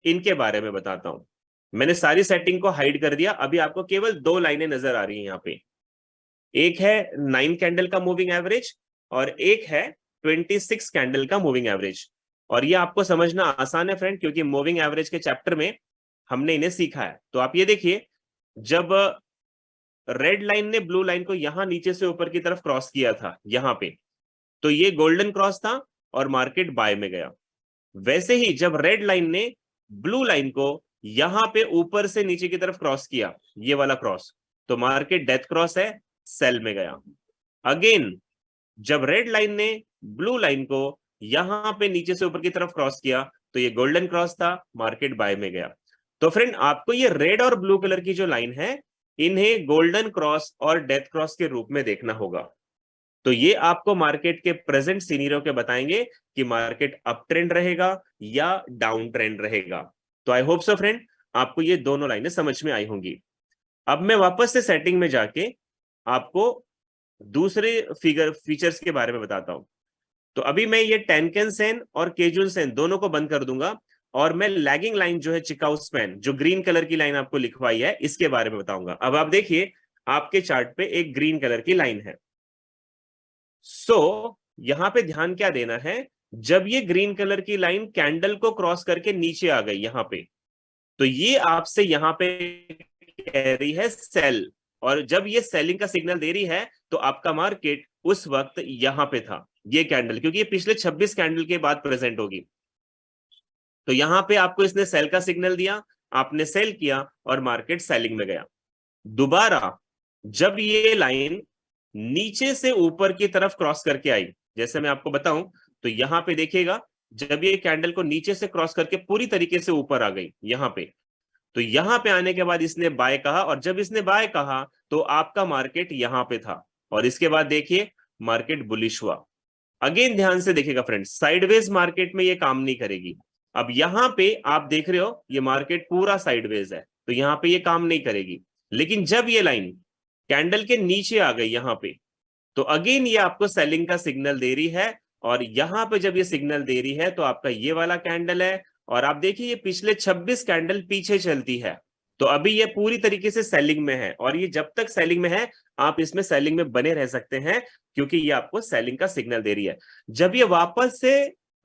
इनके बारे में बताता हूं। मैंने सारी सेटिंग को हाइड कर दिया, अभी आपको केवल दो लाइनें नजर आ रही हैं यहाँ पे। एक है 9 कैंडल का मूविंग एवरेज और एक है 26 कैंडल का मूविंग एवरेज। और ये आपको समझना आसान है फ्रेंड, क्योंकि मूविंग एवरेज के चैप्टर में हमने इन्हें सीखा है। तो आप ये देखिए, जब रेड लाइन ने ब्लू लाइन को यहां नीचे से ऊपर की तरफ क्रॉस किया था यहां पे, तो ये गोल्डन क्रॉस था और मार्केट बाय में गया। वैसे ही जब रेड लाइन ने ब्लू लाइन को यहां पे ऊपर से नीचे की तरफ क्रॉस किया, ये वाला क्रॉस, तो मार्केट डेथ क्रॉस है, सेल में गया। अगेन जब रेड लाइन ने ब्लू लाइन को यहां पे नीचे से ऊपर की तरफ क्रॉस किया, तो ये गोल्डन क्रॉस था, मार्केट बाय में गया। तो फ्रेंड आपको ये रेड और ब्लू कलर की जो लाइन है, इन्हें गोल्डन क्रॉस और डेथ क्रॉस के रूप में देखना होगा। तो ये आपको मार्केट के प्रेजेंट सीनियरों के बताएंगे कि मार्केट अप ट्रेंड रहेगा या डाउन ट्रेंड रहेगा। तो आई होप सो फ्रेंड आपको ये दोनों लाइनें समझ में आई होंगी। अब मैं वापस से सेटिंग में जाके आपको दूसरे फीचर्स के बारे में बताता हूं। तो अभी मैं ये टेनकेन सेन और केजुन सेन दोनों को बंद कर दूंगा, और मैं लैगिंग लाइन जो है चिकाउ स्पैन, जो ग्रीन कलर की लाइन आपको लिखवाई है, इसके बारे में बताऊंगा। अब आप देखिए, आपके चार्ट पे एक ग्रीन कलर की लाइन है। यहां पे ध्यान क्या देना है, जब ये ग्रीन कलर की लाइन कैंडल को क्रॉस करके नीचे आ गई यहां पे, तो ये आपसे यहां पे कह रही है सेल। और जब ये सेलिंग का सिग्नल दे रही है, तो आपका मार्केट उस वक्त यहां पे था, ये कैंडल, क्योंकि ये पिछले 26 कैंडल के बाद प्रेजेंट होगी। तो यहां पे आपको इसने सेल का सिग्नल दिया, आपने सेल किया और मार्केट सेलिंग में गया। दोबारा जब ये लाइन नीचे से ऊपर की तरफ क्रॉस करके आई, जैसे मैं आपको बताऊं, तो यहां पे देखिएगा, जब ये कैंडल को नीचे से क्रॉस करके पूरी तरीके से ऊपर आ गई यहां पे, तो यहां पे आने के बाद इसने बाय कहा, और जब इसने बाय कहा तो आपका मार्केट यहां पे था, और इसके बाद देखिए मार्केट बुलिश हुआ। अगेन ध्यान से देखिएगा फ्रेंड्स, साइडवेज मार्केट में ये काम नहीं करेगी। अब यहां पे आप देख रहे हो ये मार्केट पूरा साइडवेज है, तो यहां पे ये काम नहीं करेगी। लेकिन जब ये लाइन कैंडल के नीचे आ गई यहां पे, तो अगेन ये आपको सेलिंग का सिग्नल दे रही है। और यहां पे जब ये सिग्नल दे रही है, तो आपका ये वाला कैंडल है, और आप देखिए ये पिछले 26 कैंडल पीछे चलती है। तो अभी ये पूरी तरीके से सेलिंग में है, और ये जब तक सेलिंग में है, आप इसमें सेलिंग में बने रह सकते हैं, क्योंकि ये आपको सेलिंग का सिग्नल दे रही है। जब ये वापस से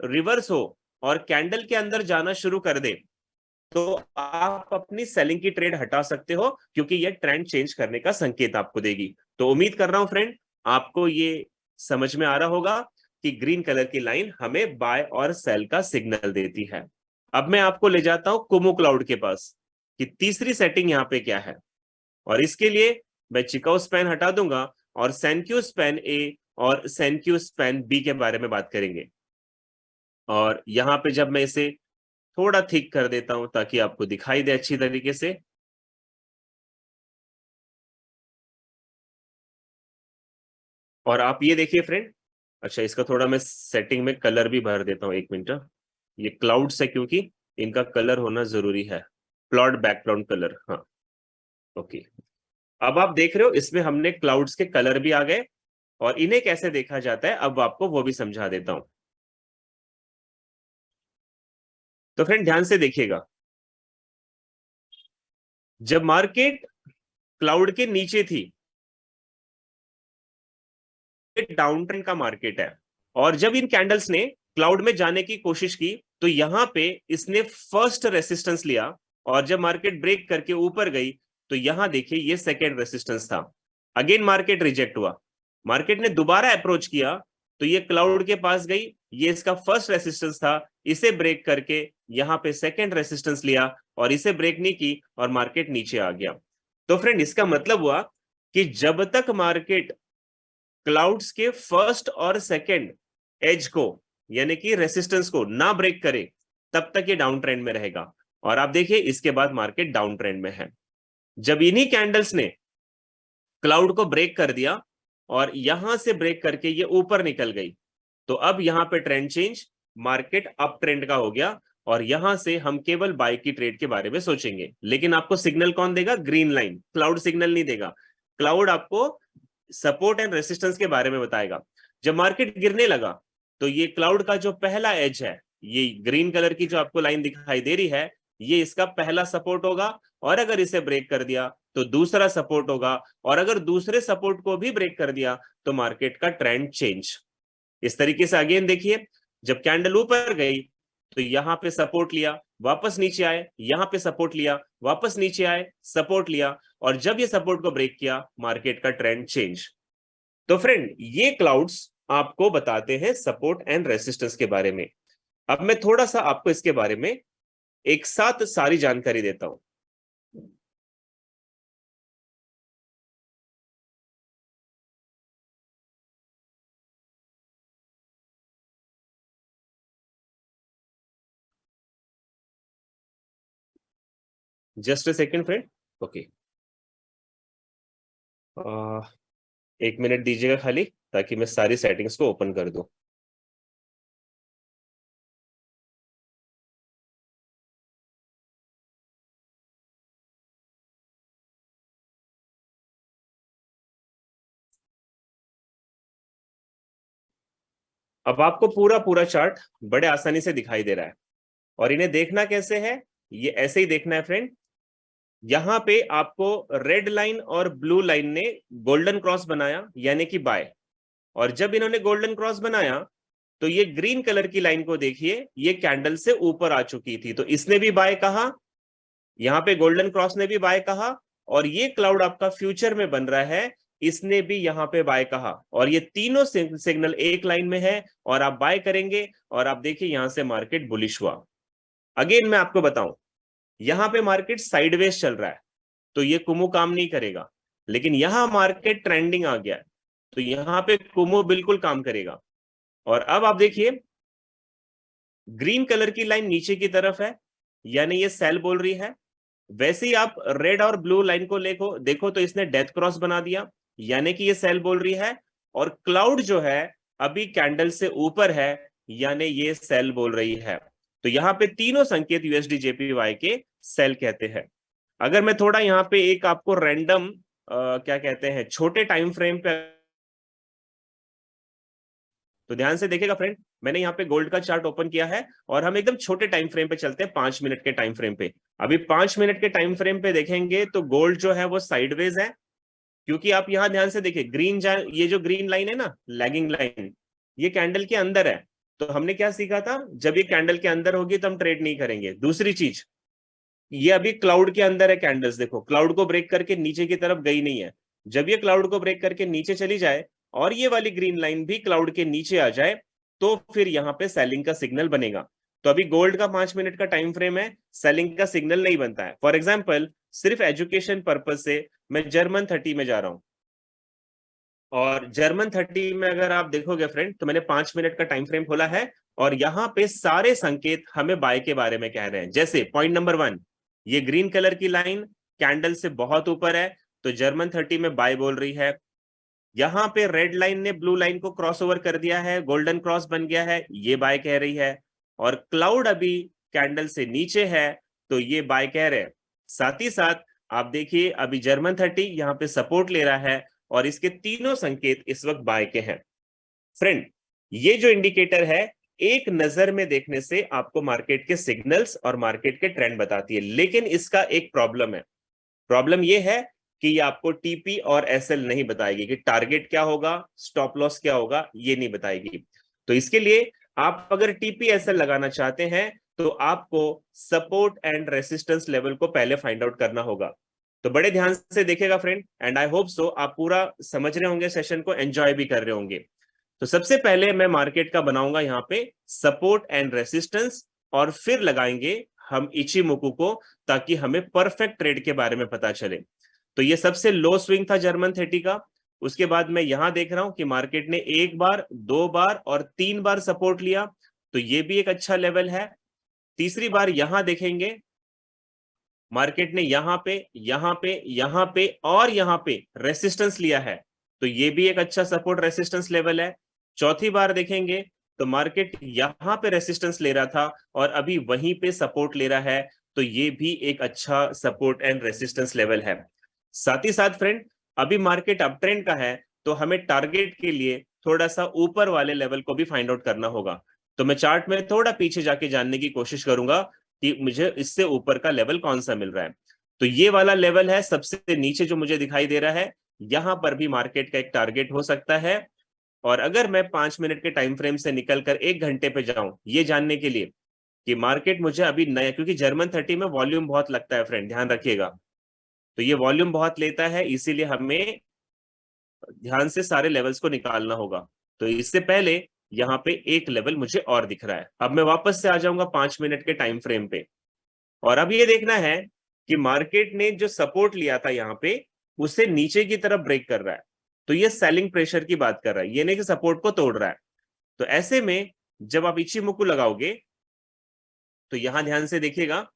रिवर्स हो और कैंडल के अंदर जाना शुरू कर दे, तो आप अपनी सेलिंग की ट्रेड हटा सकते हो, क्योंकि ये ट्रेंड चेंज करने का संकेत आपको देगी। तो उम्मीद कर रहा हूं फ्रेंड आपको ये समझ में आ रहा होगा कि ग्रीन कलर की लाइन हमें बाय और सेल का सिग्नल देती है। अब मैं आपको ले जाता हूं कुमो क्लाउड के पास कि तीसरी सेटिंग यहां पे क्या है। और इसके लिए मैं चिकाउ स्पैन हटा दूंगा और सेनक्यू स्पैन ए और सेनक्यू स्पैन बी के बारे में बात करेंगे। और यहां पे जब मैं इसे थोड़ा थिक कर देता हूं ताकि आपको दिखाई दे अच्छी तरीके से, और आप ये देखिए फ्रेंड, अच्छा इसका थोड़ा मैं सेटिंग में कलर भी भर देता हूं, एक मिनट। ये क्लाउड्स है, क्योंकि इनका कलर होना जरूरी है, प्लॉट बैकग्राउंड कलर, हाँ ओके। अब आप देख रहे हो इसमें हमने क्लाउड्स के कलर भी आ गए, और इन्हें कैसे देखा जाता है अब आपको वो भी समझा देता हूं। तो फ्रेंड ध्यान से देखिएगा, जब मार्केट क्लाउड के नीचे थी, डाउन ट्रेंड का मार्केट है, और जब इन कैंडल्स ने क्लाउड में जाने की कोशिश की, तो यहां पे इसने फर्स्ट रेसिस्टेंस लिया, और जब मार्केट ब्रेक करके ऊपर गई, तो यहां देखिए ये सेकेंड रेसिस्टेंस था। अगेन मार्केट रिजेक्ट हुआ, मार्केट ने दोबारा अप्रोच किया, तो ये क्लाउड के पास गई, ये इसका फर्स्ट रेसिस्टेंस था, इसे ब्रेक करके यहां पे सेकेंड रेसिस्टेंस लिया, और इसे ब्रेक नहीं की, और मार्केट नीचे आ गया। तो फ्रेंड इसका मतलब हुआ कि जब तक मार्केट क्लाउड्स के फर्स्ट और सेकंड एज को, यानी कि रेसिस्टेंस को ना ब्रेक करे, तब तक ये डाउन ट्रेंड में रहेगा। और आप देखिए इसके बाद मार्केट डाउन ट्रेंड में है। जब इन्हीं कैंडल्स ने क्लाउड को ब्रेक कर दिया और यहां से ब्रेक करके ये ऊपर निकल गई, तो अब यहां पे trend change, market up trend का हो गया, और यहां से हम केवल बाय की ट्रेड के बारे में सोचेंगे। लेकिन आपको सिग्नल कौन देगा? ग्रीन लाइन, क्लाउड सिग्नल नहीं देगा। क्लाउड आपको सपोर्ट एंड रेसिस्टेंस के बारे में बताएगा। जब मार्केट गिरने लगा, तो ये क्लाउड का जो पहला एज है, ये ग्रीन कलर की जो आपको लाइन दिखाई दे रही है, ये इसका पहला सपोर्ट होगा, और अगर इसे ब्रेक कर दिया तो दूसरा सपोर्ट होगा, और अगर दूसरे सपोर्ट को भी ब्रेक कर दिया तो मार्केट का ट्रेंड चेंज। इस तरीके से अगेन देखिए, जब कैंडल ऊपर गई तो यहां पे सपोर्ट लिया, वापस नीचे आए, यहां पे सपोर्ट लिया, वापस नीचे आए, सपोर्ट लिया, और जब ये सपोर्ट को ब्रेक किया मार्केट का ट्रेंड चेंज। तो फ्रेंड, ये क्लाउड्स आपको बताते हैं सपोर्ट एंड रेसिस्टेंस के बारे में। अब मैं थोड़ा सा आपको इसके बारे में एक साथ सारी जानकारी देता हूं। Just a second friend. Okay, एक मिनट दीजिएगा खाली, ताकि मैं सारी सेटिंग्स को ओपन कर दूं। अब आपको पूरा पूरा चार्ट बड़े आसानी से दिखाई दे रहा है, और इन्हें देखना कैसे है, ये ऐसे ही देखना है फ्रेंड। यहां पे आपको रेड लाइन और ब्लू लाइन ने गोल्डन क्रॉस बनाया, यानी कि बाय। और जब इन्होंने गोल्डन क्रॉस बनाया तो ये ग्रीन कलर की लाइन को देखिए, ये कैंडल से ऊपर आ चुकी थी, तो इसने भी बाय कहा, यहां पे गोल्डन क्रॉस ने भी बाय कहा, और ये क्लाउड आपका फ्यूचर में बन रहा है, इसने भी यहां पे बाय कहा, और ये तीनों सिग्नल एक लाइन में है, और आप बाय करेंगे, और आप देखिए यहां से मार्केट बुलिश हुआ। अगेन मैं आपको बताऊं, यहां पे मार्केट साइडवेज चल रहा है, तो ये कुमो काम नहीं करेगा, लेकिन यहां मार्केट ट्रेंडिंग आ गया है, तो यहां पे कुमो बिल्कुल काम करेगा। और अब आप देखिए, ग्रीन कलर की लाइन नीचे की तरफ है, यानी ये सेल बोल रही है। वैसे ही आप रेड और ब्लू लाइन को देखो तो इसने डेथ क्रॉस बना दिया, यानी कि ये सेल बोल रही है। और क्लाउड जो है अभी कैंडल से ऊपर है, यानी ये सेल बोल रही है। तो यहां पे तीनों संकेत यूएसडी जेपीवाई के सेल कहते हैं। अगर मैं थोड़ा यहाँ पे एक आपको रैंडम क्या कहते हैं, छोटे टाइम फ्रेम पे, तो ध्यान से देखिएगा फ्रेंड, मैंने यहाँ पे गोल्ड का चार्ट ओपन किया है, और हम एकदम छोटे टाइम फ्रेम पे चलते हैं, 5 मिनट के टाइम फ्रेम पे। अभी 5 मिनट के टाइम फ्रेम पे देखेंगे तो गोल्ड जो है वो साइडवेज है, क्योंकि आप यहाँ ध्यान से देखिए, ये जो ग्रीन लाइन है ना, लैगिंग लाइन, ये कैंडल के अंदर है। तो हमने क्या सीखा था, जब ये कैंडल के अंदर होगी तो हम ट्रेड नहीं करेंगे। दूसरी चीज, ये अभी क्लाउड के अंदर है कैंडल्स, देखो क्लाउड को ब्रेक करके नीचे की तरफ गई नहीं है। जब ये क्लाउड को ब्रेक करके नीचे चली जाए, और ये वाली ग्रीन लाइन भी क्लाउड के नीचे आ जाए, तो फिर यहां पे सेलिंग का सिग्नल बनेगा। तो अभी गोल्ड का 5 मिनट का टाइम फ्रेम है, सेलिंग का सिग्नल नहीं बनता है। फॉर एग्जाम्पल, सिर्फ एजुकेशन पर्पज से मैं जर्मन 30 में जा रहा हूं, और जर्मन 30 में अगर आप देखोगे फ्रेंड, तो मैंने 5 मिनट का टाइम फ्रेम खोला है, और यहां पे सारे संकेत हमें बाय के बारे में कह रहे हैं। जैसे पॉइंट नंबर 1, ये ग्रीन कलर की लाइन कैंडल से बहुत ऊपर है, तो जर्मन 30 में बाय बोल रही है। यहां पे रेड लाइन ने ब्लू लाइन को क्रॉस ओवर कर दिया है, गोल्डन क्रॉस बन गया है, ये बाय कह रही है। और क्लाउड अभी कैंडल से नीचे है, तो ये बाय कह रहे हैं। साथ ही साथ आप देखिए, अभी जर्मन 30 यहाँ पे सपोर्ट ले रहा है, और इसके तीनों संकेत इस वक्त बाय के हैं। फ्रेंड, ये जो इंडिकेटर है, एक नजर में देखने से आपको मार्केट के सिग्नल्स और मार्केट के ट्रेंड बताती है, लेकिन इसका एक प्रॉब्लम है। प्रॉब्लम ये है कि ये आपको टीपी और एसएल नहीं बताएगी, कि टारगेट क्या होगा, स्टॉप लॉस क्या होगा, ये नहीं बताएगी। तो इसके लिए आप अगर टीपी एसएल लगाना चाहते हैं, तो आपको सपोर्ट एंड रेसिस्टेंस लेवल को पहले फाइंड आउट करना होगा। तो बड़े ध्यान से देखेगा friend, and I hope so आप पूरा समझ रहे होंगे, सेशन को एंजॉय भी कर रहे होंगे। तो सबसे पहले मैं मार्केट का बनाऊंगा यहाँ पे सपोर्ट एंड रेसिस्टेंस, और फिर लगाएंगे हम इचिमोकू को, ताकि हमें परफेक्ट ट्रेड के बारे में पता चले। तो ये सबसे लो स्विंग था जर्मन 30 का। उसके बाद मैं यहां देख रहा हूं कि मार्केट ने 1 बार, 2 बार और 3 बार सपोर्ट लिया, तो ये भी एक अच्छा लेवल है। तीसरी बार यहां देखेंगे, मार्केट ने यहां पे, यहां पे, यहां पे और यहां पे रेसिस्टेंस लिया है, तो ये भी एक अच्छा सपोर्ट रेसिस्टेंस लेवल है। चौथी बार देखेंगे तो मार्केट यहां पे रेसिस्टेंस ले रहा था, और अभी वहीं पे सपोर्ट ले रहा है, तो ये भी एक अच्छा सपोर्ट एंड रेसिस्टेंस लेवल है। साथ ही साथ फ्रेंड, अभी मार्केट अप ट्रेंड का है, तो हमें टारगेट के लिए थोड़ा सा ऊपर वाले लेवल को भी फाइंड आउट करना होगा। तो मैं चार्ट में थोड़ा पीछे जाके जानने की कोशिश करूंगा, कि मुझे इससे ऊपर का लेवल कौन सा मिल रहा है। तो ये वाला लेवल है सबसे नीचे जो मुझे दिखाई दे रहा है, यहां पर भी मार्केट का एक टारगेट हो सकता है। और अगर मैं 5 मिनट के टाइम फ्रेम से निकलकर 1 घंटे पे जाऊं ये जानने के लिए कि मार्केट मुझे अभी नया, क्योंकि जर्मन 30 में वॉल्यूम बहुत लगता है फ्रेंड, ध्यान रखिएगा। तो ये वॉल्यूम बहुत लेता है, इसीलिए हमें ध्यान से सारे लेवल्स को निकालना होगा। तो इससे पहले यहाँ पे एक लेवल मुझे और दिख रहा है। अब मैं वापस से आ जाऊंगा 5 मिनट के टाइम फ्रेम पे, और अब ये देखना है कि मार्केट ने जो सपोर्ट लिया था यहाँ पे उसे नीचे की तरफ ब्रेक कर रहा है। तो ये सेलिंग प्रेशर की बात कर रहा है, ये नहीं कि सपोर्ट को तोड़ रहा है। तो ऐसे में जब आप इचिमोकु लगाओगे तो यहां ध्यान से देखिएगा,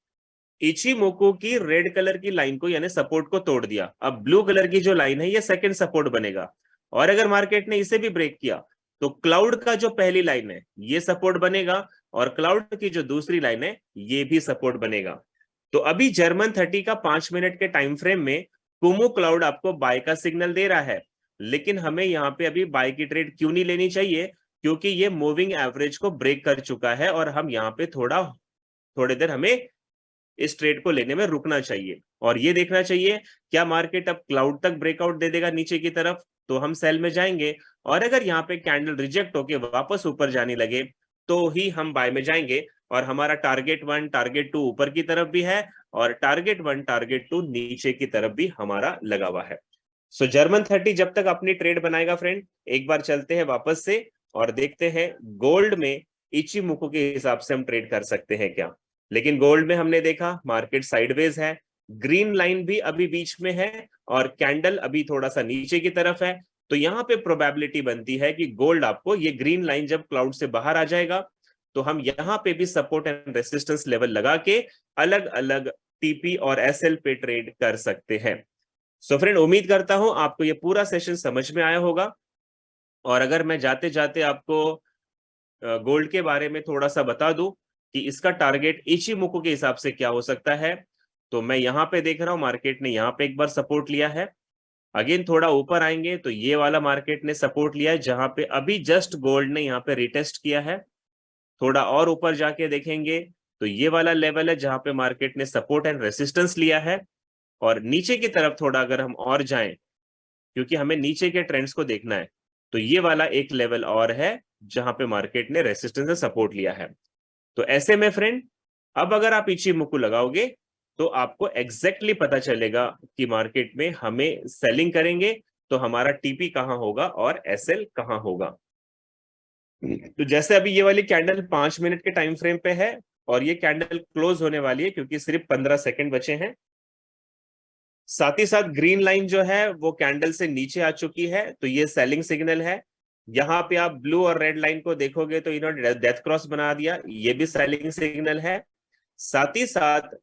इचिमोकु की रेड कलर की लाइन को यानी सपोर्ट को तोड़ दिया। अब ब्लू कलर की जो लाइन है ये सेकंड सपोर्ट बनेगा, और अगर मार्केट ने इसे भी ब्रेक किया तो क्लाउड का जो पहली लाइन है ये सपोर्ट बनेगा, और क्लाउड की जो दूसरी लाइन है ये भी सपोर्ट बनेगा। तो अभी जर्मन 30 का 5 मिनट के टाइम फ्रेम में कुमो क्लाउड आपको बाय का सिग्नल दे रहा है, लेकिन हमें यहाँ पे अभी बाय की ट्रेड क्यों नहीं लेनी चाहिए, क्योंकि ये मूविंग एवरेज को ब्रेक कर चुका है, और हम यहाँ पे थोड़ी देर हमें इस ट्रेड को लेने में रुकना चाहिए, और ये देखना चाहिए क्या मार्केट अब क्लाउड तक ब्रेकआउट दे देगा नीचे की तरफ तो हम सेल में जाएंगे, और अगर यहाँ पे कैंडल रिजेक्ट होके वापस ऊपर जाने लगे तो ही हम बाय में जाएंगे। और हमारा टारगेट 1 टारगेट 2 ऊपर की तरफ भी है, और टारगेट 1 टारगेट 2 नीचे की तरफ भी हमारा लगा हुआ है। सो जर्मन 30 जब तक अपनी ट्रेड बनाएगा फ्रेंड, एक बार चलते हैं वापस से और देखते हैं गोल्ड में इचिमोकु के हिसाब से हम ट्रेड कर सकते हैं क्या। लेकिन गोल्ड में हमने देखा मार्केट साइडवेज है, ग्रीन लाइन भी अभी बीच में है, और कैंडल अभी थोड़ा सा नीचे की तरफ है। तो यहाँ पे प्रोबेबिलिटी बनती है कि गोल्ड आपको ये ग्रीन लाइन जब क्लाउड से बाहर आ जाएगा तो हम यहाँ पे भी सपोर्ट एंड रेसिस्टेंस लेवल लगा के अलग अलग टीपी और एसएल पे ट्रेड कर सकते हैं। सो फ्रेंड, उम्मीद करता हूं आपको ये पूरा सेशन समझ में आया होगा। और अगर मैं जाते जाते आपको गोल्ड के बारे में थोड़ा सा बता दूं कि इसका टारगेट इचिमोकु के हिसाब से क्या हो सकता है, तो मैं यहाँ पे देख रहा हूं मार्केट ने यहाँ पे एक बार सपोर्ट लिया है। अगेन थोड़ा ऊपर आएंगे तो ये वाला मार्केट ने सपोर्ट लिया है, जहां पे अभी जस्ट गोल्ड ने यहाँ पे रिटेस्ट किया है। थोड़ा और ऊपर जाके देखेंगे तो ये वाला लेवल है जहां पे मार्केट ने सपोर्ट एंड रेसिस्टेंस लिया है। और नीचे की तरफ थोड़ा अगर हम और जाएं, क्योंकि हमें नीचे के ट्रेंड्स को देखना है, तो ये वाला एक लेवल और है जहां पे मार्केट ने रेसिस्टेंस से सपोर्ट लिया है। तो ऐसे में फ्रेंड, अब अगर आप इचिमोकु लगाओगे तो आपको एग्जैक्टली पता चलेगा कि मार्केट में हमें सेलिंग करेंगे तो हमारा टीपी कहां होगा और एसएल कहां होगा। तो जैसे अभी ये वाली कैंडल 5 मिनट के टाइम फ्रेम पे है, और ये कैंडल क्लोज होने वाली है क्योंकि सिर्फ 15 सेकंड बचे हैं। साथ ही साथ ग्रीन लाइन जो है वो कैंडल से नीचे आ चुकी है, तो ये सेलिंग सिग्नल है। यहाँ पे आप ब्लू और रेड लाइन को देखोगे तो इन्होंने डेथ क्रॉस बना दिया, ये भी सेलिंग सिग्नल है। साथ ही साथ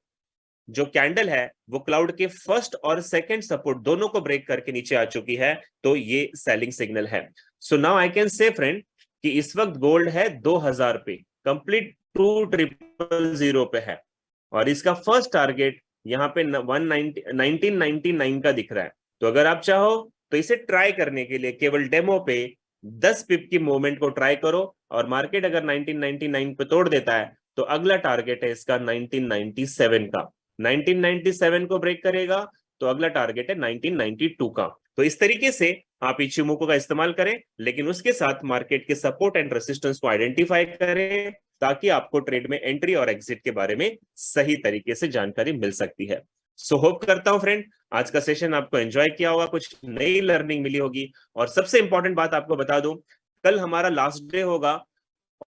जो कैंडल है वो क्लाउड के फर्स्ट और सेकंड सपोर्ट दोनों को ब्रेक करके नीचे आ चुकी है, तो ये सेलिंग सिग्नल है। So now I can say friend कि इस वक्त गोल्ड है 2000 पे, कंप्लीट 2000 पे है, और इसका फर्स्ट टारगेट यहाँ पे 1999 का दिख रहा है। तो अगर आप चाहो तो इसे ट्राई करने के लिए केवल डेमो पे 10 पिप की मूवमेंट को ट्राई करो, और मार्केट अगर 1999 पे तोड़ देता है तो अगला टारगेट है इसका 1997 का। 1997 को ब्रेक करेगा तो अगला टारगेट है 1992 का। तो इस तरीके से आप इचिमोकु का इस्तेमाल करें, लेकिन उसके साथ मार्केट के सपोर्ट एंड रेसिस्टेंस को आइडेंटिफाई करें ताकि आपको ट्रेड में एंट्री और एग्जिट के बारे में सही तरीके से जानकारी मिल सकती है। सो होप करता हूं फ्रेंड आज का सेशन आपको एंजॉय किया होगा, कुछ नई लर्निंग मिली होगी। और सबसे इंपॉर्टेंट बात आपको बता दूं, कल हमारा लास्ट डे होगा,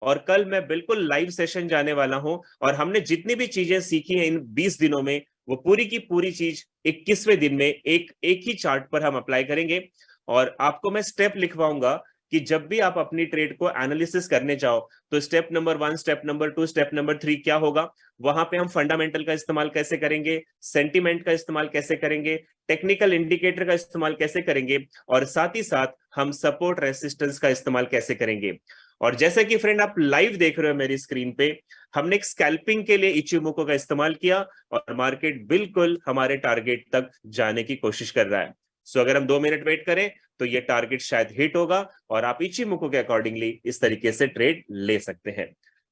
और कल मैं बिल्कुल लाइव सेशन जाने वाला हूं, और हमने जितनी भी चीजें सीखी हैं इन 20 दिनों में वो पूरी की पूरी चीज 21वें दिन में एक ही चार्ट पर हम अप्लाई करेंगे। और आपको मैं स्टेप लिखवाऊंगा कि जब भी आप अपनी ट्रेड को एनालिसिस करने जाओ तो step number 1, step number 2, step number 3 क्या होगा। वहां पे हम फंडामेंटल का इस्तेमाल कैसे करेंगे, सेंटिमेंट का इस्तेमाल कैसे करेंगे, टेक्निकल इंडिकेटर का इस्तेमाल कैसे करेंगे, और साथ ही साथ हम सपोर्ट रेसिस्टेंस का इस्तेमाल कैसे करेंगे। और जैसे कि फ्रेंड आप लाइव देख रहे हो मेरी स्क्रीन पे, हमने एक स्कैल्पिंग के लिए इचिमोकु का इस्तेमाल किया, और मार्केट बिल्कुल हमारे टारगेट तक जाने की कोशिश कर रहा है। सो अगर हम 2 मिनट वेट करें तो ये टारगेट शायद हिट होगा, और आप इचिमोकु के अकॉर्डिंगली इस तरीके से ट्रेड ले सकते हैं।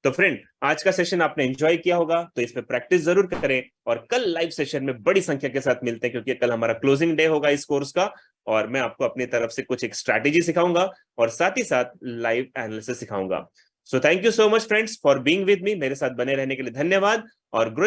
तो फ्रेंड, आज का सेशन आपने एंजॉय किया होगा, तो इस पे प्रैक्टिस जरूर करें, और कल लाइव सेशन में बड़ी संख्या के साथ मिलते हैं, क्योंकि कल हमारा क्लोजिंग डे होगा इस कोर्स का, और मैं आपको अपनी तरफ से कुछ एक स्ट्रैटेजी सिखाऊंगा और साथ ही साथ लाइव एनालिसिस सिखाऊंगा। So thank you so much friends for being with me. मेरे साथ बने रहने के लिए धन्यवाद, और ग्रो